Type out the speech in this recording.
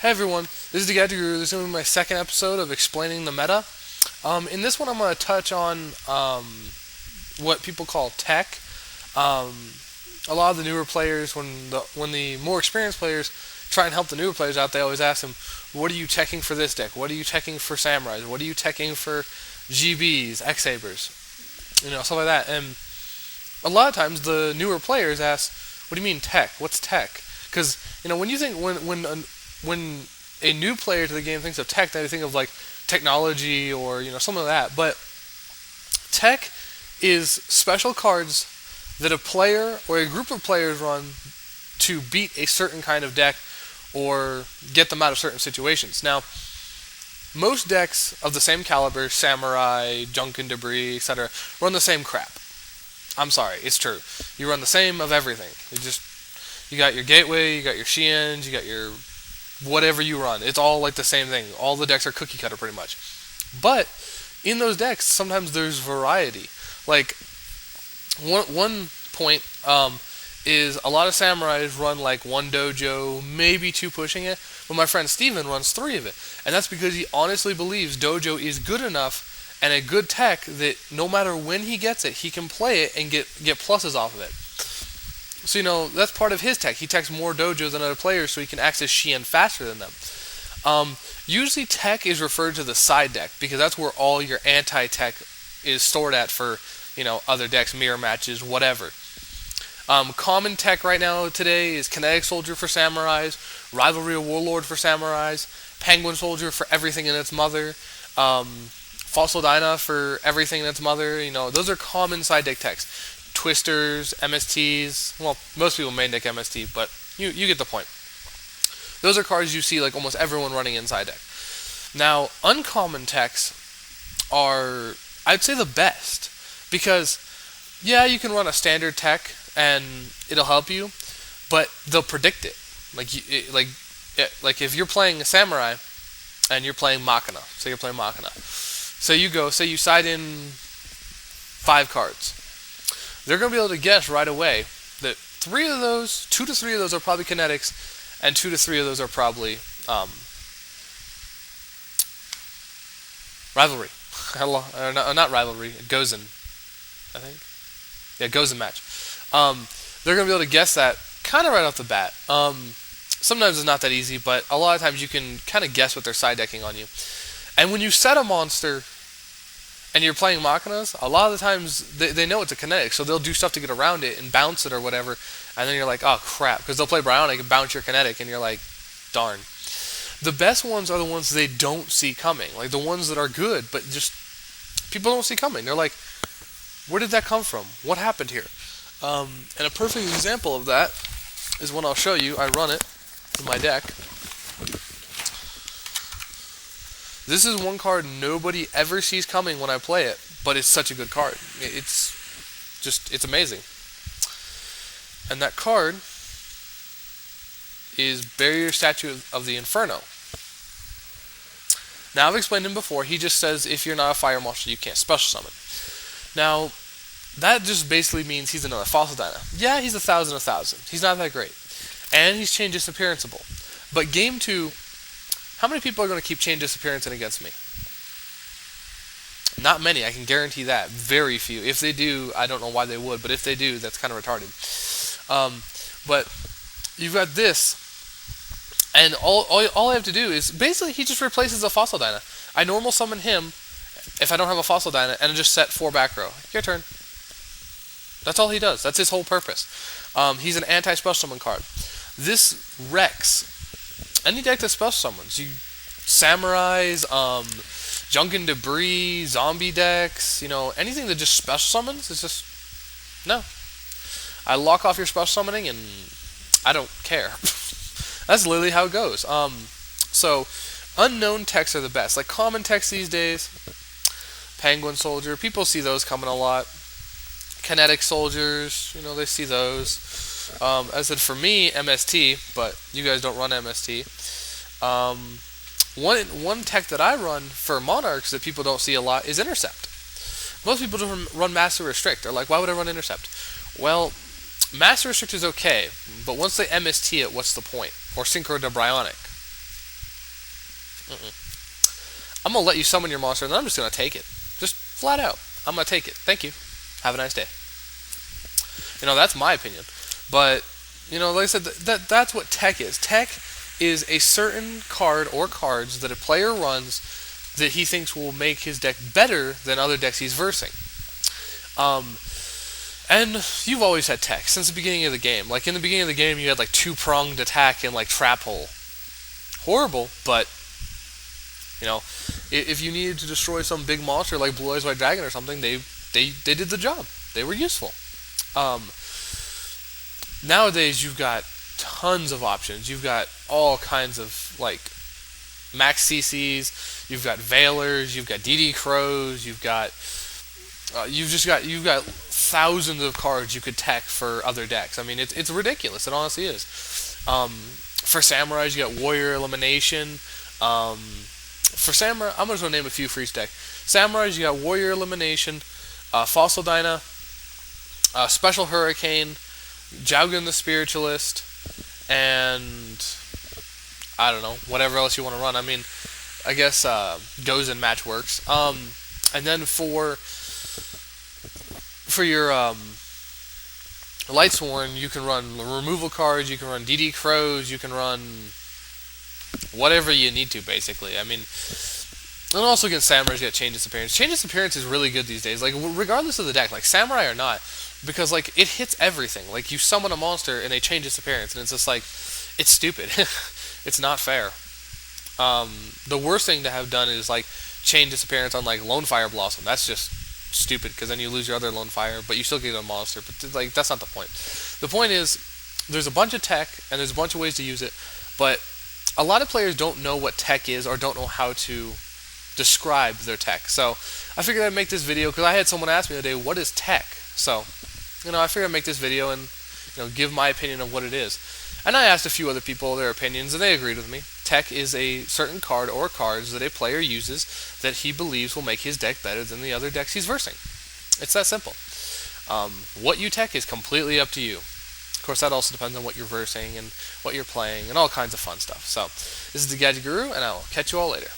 Hey everyone, this is the Gadget Guru. This is going to be my second episode of explaining the meta. In this one, I'm going to touch on what people call tech. Um, a lot of the newer players, when the more experienced players try and help the newer players out, they always ask them, "What are you teching for this deck? What are you teching for samurais? What are you teching for GBs, X Sabers? Stuff like that." And a lot of times, the newer players ask, "What do you mean tech? What's tech?" Because when you think when a new player to the game thinks of tech, they think of like technology or something like that. But tech is special cards that a player or a group of players run to beat a certain kind of deck or get them out of certain situations. Now, most decks of the same caliber, Samurai, Junk and Debris, etc., run the same crap. I'm sorry, it's true. You run the same of everything. You got your Gateway, you got your Xians, you got your whatever you run. It's all like the same thing. All the decks are cookie cutter pretty much. But in those decks, sometimes there's variety. Like one point is a lot of samurais run like one dojo, maybe two pushing it. But my friend Steven runs three of it, and that's because he honestly believes dojo is good enough and a good tech that no matter when he gets it, he can play it and get pluses off of it. So, that's part of his tech. He techs more dojo than other players so he can access Xian faster than them. Usually tech is referred to the side deck because that's where all your anti-tech is stored at for, other decks, mirror matches, whatever. Common tech right now today is Kinetic Soldier for Samurais, Rivalry Warlord for Samurais, Penguin Soldier for everything in its mother, Fossil Dyna for everything in its mother. Those are common side deck techs. Twisters, MSTs. Well, most people main deck MST, but you get the point. Those are cards you see like almost everyone running inside deck. Now, uncommon techs are, I'd say, the best because, yeah, you can run a standard tech and it'll help you, but they'll predict it. Like if you're playing a samurai and you're playing Machina, so you side in 5 cards. They're going to be able to guess right away that 2 to 3 of those are probably kinetics, and 2 to 3 of those are probably rivalry. Not rivalry, Gozen, I think. Yeah, Gozen match. They're going to be able to guess that kind of right off the bat. Sometimes it's not that easy, but a lot of times you can kind of guess what they're side decking on you. And when you set a monster and you're playing Machinas, a lot of the times they know it's a kinetic, so they'll do stuff to get around it and bounce it or whatever, and then you're like, oh crap, because they'll play Bionic and bounce your kinetic, and you're like, darn. The best ones are the ones they don't see coming, like the ones that are good, but just people don't see coming. They're like, where did that come from? What happened here? And a perfect example of that is one I'll show you. I run it in my deck. This is one card nobody ever sees coming when I play it, but it's such a good card. It's amazing. And that card is Barrier Statue of the Inferno. Now, I've explained him before. He just says if you're not a fire monster, you can't special summon. Now, that just basically means he's another Fossil Dyna. Yeah, he's 1,000. He's not that great. And he's chain disappearanceable. But game 2, how many people are going to keep chain disappearancing against me? Not many, I can guarantee that. Very few. If they do, I don't know why they would, but if they do, that's kind of retarded. But you've got this, and all I have to do is, basically, he just replaces a Fossil Dyna. I normal summon him if I don't have a Fossil Dyna, and I just set 4 back row. Your turn. That's all he does. That's his whole purpose. He's an anti-special summon card. This wrecks any deck that special summons. Samurais, Junk and Debris, zombie decks, anything that just special summons, it's just, no. I lock off your special summoning and I don't care. That's literally how it goes. So, unknown techs are the best. Like common techs these days, Penguin Soldier, people see those coming a lot. Kinetic Soldiers, they see those. As I said, for me, MST, but you guys don't run MST. One tech that I run for Monarchs that people don't see a lot is Intercept. Most people don't run Master Restrict. They're like, why would I run Intercept? Well, Master Restrict is okay, but once they MST it, what's the point? Or Synchro to Bryonic. I'm gonna let you summon your monster, and then I'm just gonna take it, just flat out. I'm gonna take it. Thank you. Have a nice day. That's my opinion. But like I said, that's what tech is. Tech is a certain card or cards that a player runs that he thinks will make his deck better than other decks he's versing. And you've always had tech since the beginning of the game. Like in the beginning of the game, you had like two-pronged attack and like trap hole. Horrible, but if you needed to destroy some big monster like Blue Eyes White Dragon or something, they did the job. They were useful. Nowadays, you've got tons of options. You've got all kinds of like max CCs. You've got Veilers. You've got DD Crows. You've got thousands of cards you could tech for other decks. I mean, it's ridiculous. It honestly is. For Samurais, you got Warrior Elimination. For Samurai, I'm just gonna name a few for each deck. Samurais, you got Warrior Elimination, Fossil Dyna, Special Hurricane, Jowgen the Spiritualist, and I don't know, whatever else you want to run. I mean, I guess Gozen match works. And then for your Lightsworn, you can run removal cards, you can run DD Crows, you can run whatever you need to, basically. I mean, and also against Samurai, you got Change Its Appearance. Change Its Appearance is really good these days, like, regardless of the deck, like, Samurai or not, because, like, it hits everything. Like, you summon a monster, and they change its appearance, and it's just like, it's stupid. It's not fair. The worst thing to have done is, like, change its appearance on, like, Lone Fire Blossom. That's just stupid, because then you lose your other Lone Fire, but you still get a monster. But, like, that's not the point. The point is, there's a bunch of tech, and there's a bunch of ways to use it, but a lot of players don't know what tech is, or don't know how to describe their tech. So, I figured I'd make this video, because I had someone ask me the other day, what is tech? So, I figured I'd make this video and, give my opinion of what it is. And I asked a few other people their opinions, and they agreed with me. Tech is a certain card or cards that a player uses that he believes will make his deck better than the other decks he's versing. It's that simple. What you tech is completely up to you. Of course, that also depends on what you're versing and what you're playing and all kinds of fun stuff. So, this is the Gadget Guru, and I will catch you all later.